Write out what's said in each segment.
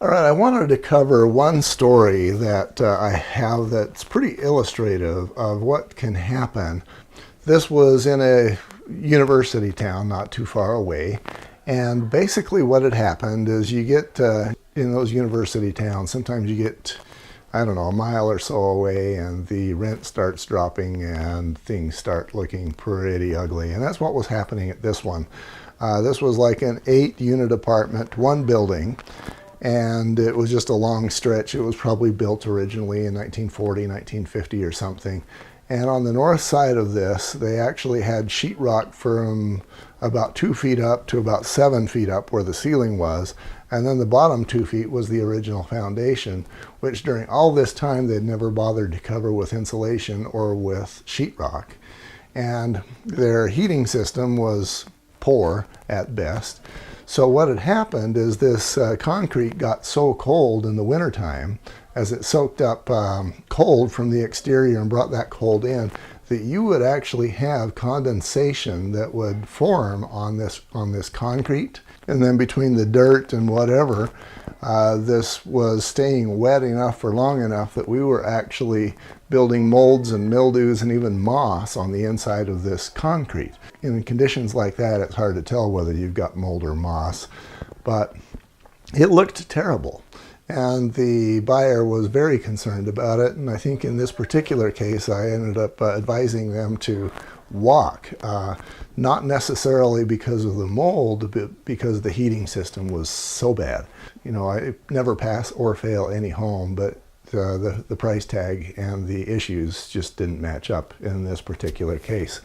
All right, I wanted to cover one story that I have that's pretty illustrative of what can happen. This was in a university town not too far away, and basically what had happened is you get in those university towns, sometimes you get, I don't know, a mile or so away and the rent starts dropping and things start looking pretty ugly. And that's what was happening at this one. This was like an 8-unit apartment, one building. And it was just a long stretch. It was probably built originally in 1940, 1950 or something. And on the north side of this, they actually had sheetrock from about 2 feet up to about 7 feet up where the ceiling was. And then the bottom 2 feet was the original foundation, which during all this time they'd never bothered to cover with insulation or with sheetrock. And their heating system was poor at best. So what had happened is this concrete got so cold in the wintertime as it soaked up cold from the exterior and brought that cold in, that you would actually have condensation that would form on this concrete. And then between the dirt and whatever, this was staying wet enough for long enough that we were actually building molds and mildews and even moss on the inside of this concrete. In conditions like that, it's hard to tell whether you've got mold or moss, but it looked terrible. And the buyer was very concerned about it. And I think in this particular case, I ended up advising them to walk, not necessarily because of the mold, but because the heating system was so bad. You know, I never pass or fail any home, but the price tag and the issues just didn't match up in this particular case.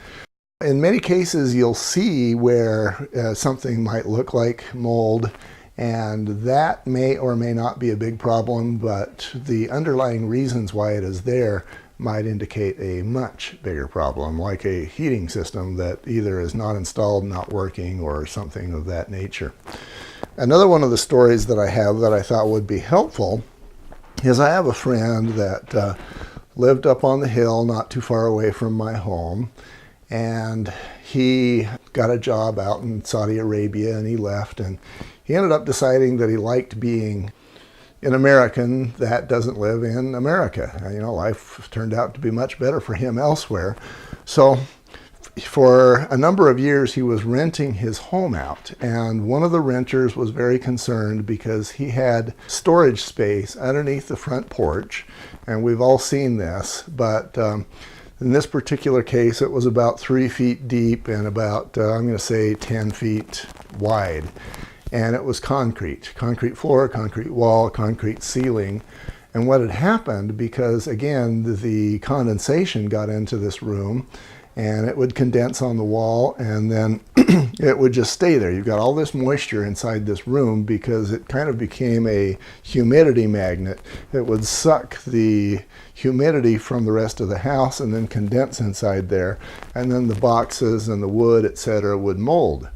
In many cases, you'll see where something might look like mold, and that may or may not be a big problem, but the underlying reasons why it is there might indicate a much bigger problem, like a heating system that either is not installed, not working, or something of that nature. Another one of the stories that I have that I thought would be helpful is I have a friend that lived up on the hill not too far away from my home, and he got a job out in Saudi Arabia and he left, and he ended up deciding that he liked being an American that doesn't live in America. You know, life turned out to be much better for him elsewhere. So for a number of years, he was renting his home out, and one of the renters was very concerned because he had storage space underneath the front porch, and we've all seen this, but in this particular case, it was about 3 feet deep and about, I'm going to say 10 feet wide. And it was concrete floor, concrete wall, concrete ceiling. And what had happened, because again, the condensation got into this room and it would condense on the wall and then it would just stay there. You've got all this moisture inside this room because it kind of became a humidity magnet. It would suck the humidity from the rest of the house and then condense inside there. And then the boxes and the wood, etc., would mold.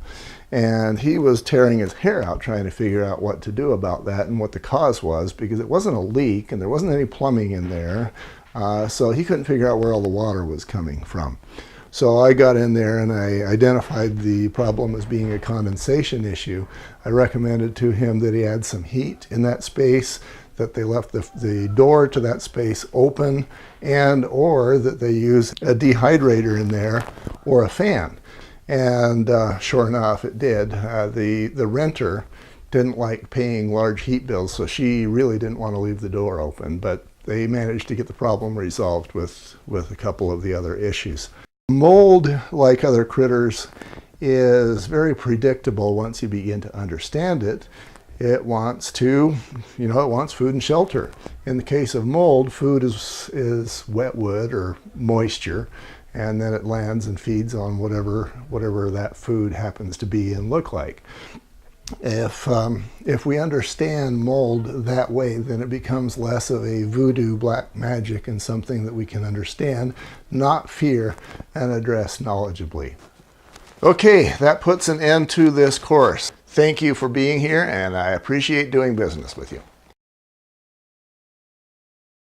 And he was tearing his hair out trying to figure out what to do about that and what the cause was, because it wasn't a leak and there wasn't any plumbing in there. So he couldn't figure out where all the water was coming from. So I got in there and I identified the problem as being a condensation issue. I recommended to him that he add some heat in that space, that they left the door to that space open, and or that they use a dehydrator in there or a fan. And sure enough, it did. The renter didn't like paying large heat bills, so she really didn't want to leave the door open, but they managed to get the problem resolved with a couple of the other issues. Mold, like other critters, is very predictable once you begin to understand it. It wants to, it wants food and shelter. In the case of mold, food is wet wood or moisture, and then it lands and feeds on whatever that food happens to be and look like. If we understand mold that way, then it becomes less of a voodoo black magic and something that we can understand, not fear, and address knowledgeably. Okay, that puts an end to this course. Thank you for being here, and I appreciate doing business with you.